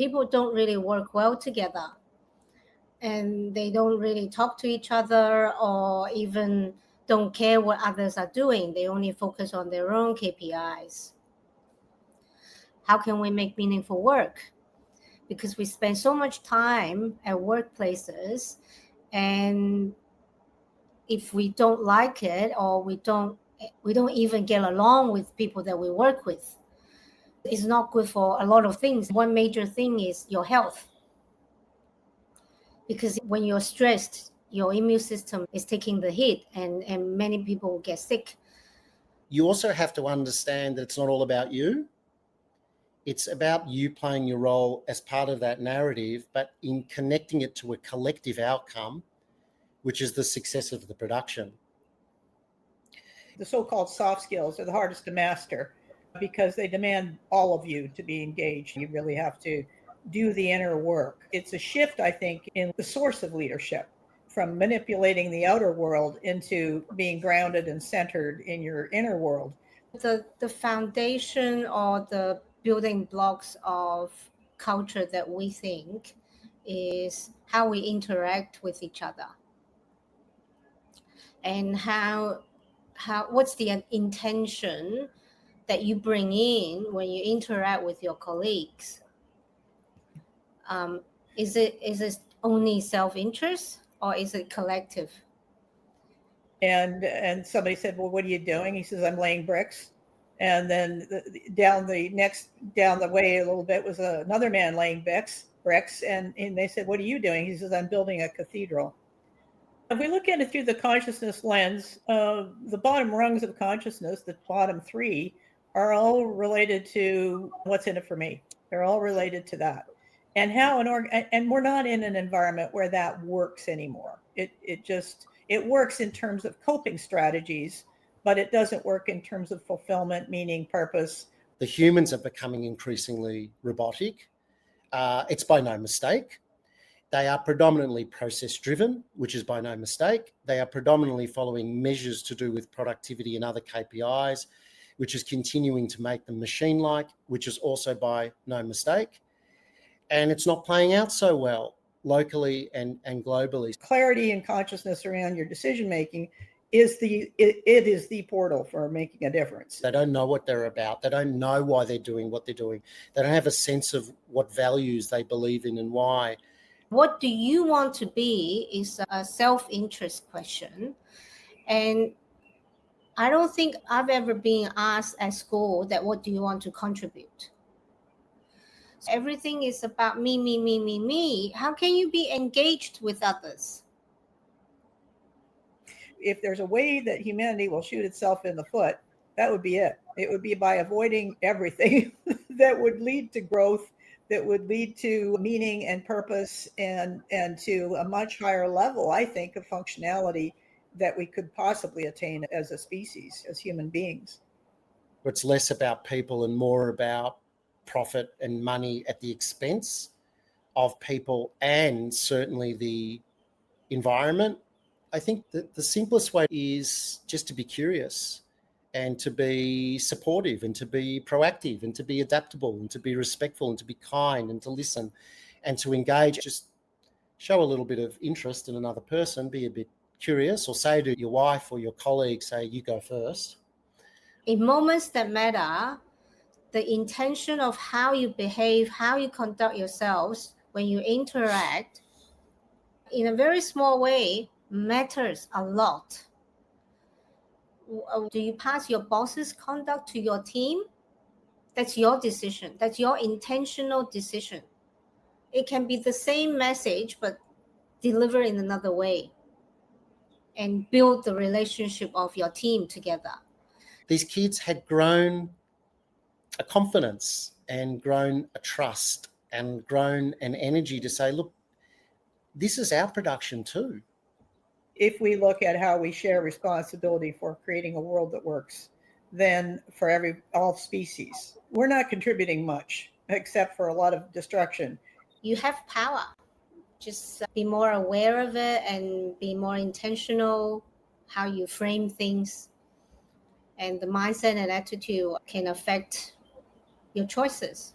people don't really work well together, and they don't really talk to each other or even don't care what others are doing. They only focus on their own KPIs. How can we make meaningful work? Because we spend so much time at workplaces, and if we don't like it, or we don't even get along with people that we work with, it's not good for a lot of things. One major thing is your health. Because when you're stressed, your immune system is taking the hit, and many people get sick. You also have to understand that it's not all about you. It's about you playing your role as part of that narrative, but in connecting it to a collective outcome, which is the success of the production. The so-called soft skills are the hardest to master because they demand all of you to be engaged. You really have to do the inner work. It's a shift, I think, in the source of leadership, from manipulating the outer world into being grounded and centered in your inner world. The foundation or the building blocks of culture that we think is how we interact with each other, and how what's the intention that you bring in when you interact with your colleagues. Is it only self-interest, or is it collective? And somebody said, well, what are you doing? He says, I'm laying bricks. And then down the way a little bit was another man laying bricks. And they said, what are you doing? He says, I'm building a cathedral. If we look at it through the consciousness lens, the bottom rungs of consciousness, the bottom three, are all related to what's in it for me. They're all related to that. And and we're not in an environment where that works anymore. It works in terms of coping strategies, but it doesn't work in terms of fulfillment, meaning, purpose. The humans are becoming increasingly robotic. It's by no mistake. They are predominantly process-driven, which is by no mistake. They are predominantly following measures to do with productivity and other KPIs, which is continuing to make them machine-like, which is also by no mistake. And it's not playing out so well locally and globally. Clarity and consciousness around your decision-making is the portal for making a difference. They don't know what they're about. They don't know why they're doing what they're doing. They don't have a sense of what values they believe in and why. What do you want to be is a self-interest question. And I don't think I've ever been asked at school that what do you want to contribute? Everything is about me, me, me, me, me. How can you be engaged with others? If there's a way that humanity will shoot itself in the foot, that would be it. It would be by avoiding everything that would lead to growth, that would lead to meaning and purpose, and to a much higher level, I think, of functionality that we could possibly attain as a species, as human beings. It's less about people and more about profit and money at the expense of people and certainly the environment. I think that the simplest way is just to be curious and to be supportive and to be proactive and to be adaptable and to be respectful and to be kind and to listen and to engage. Just show a little bit of interest in another person, be a bit curious, or say to your wife or your colleague, say, you go first. In moments that matter, the intention of how you behave, how you conduct yourselves when you interact in a very small way matters a lot. Do you pass your boss's conduct to your team? That's your decision. That's your intentional decision. It can be the same message, but delivered in another way, and build the relationship of your team together. These kids had grown a confidence and grown a trust and grown an energy to say, look, this is our production too. If we look at how we share responsibility for creating a world that works, then for all species, we're not contributing much except for a lot of destruction. You have power. Just be more aware of it and be more intentional how you frame things. And the mindset and attitude can affect your choices.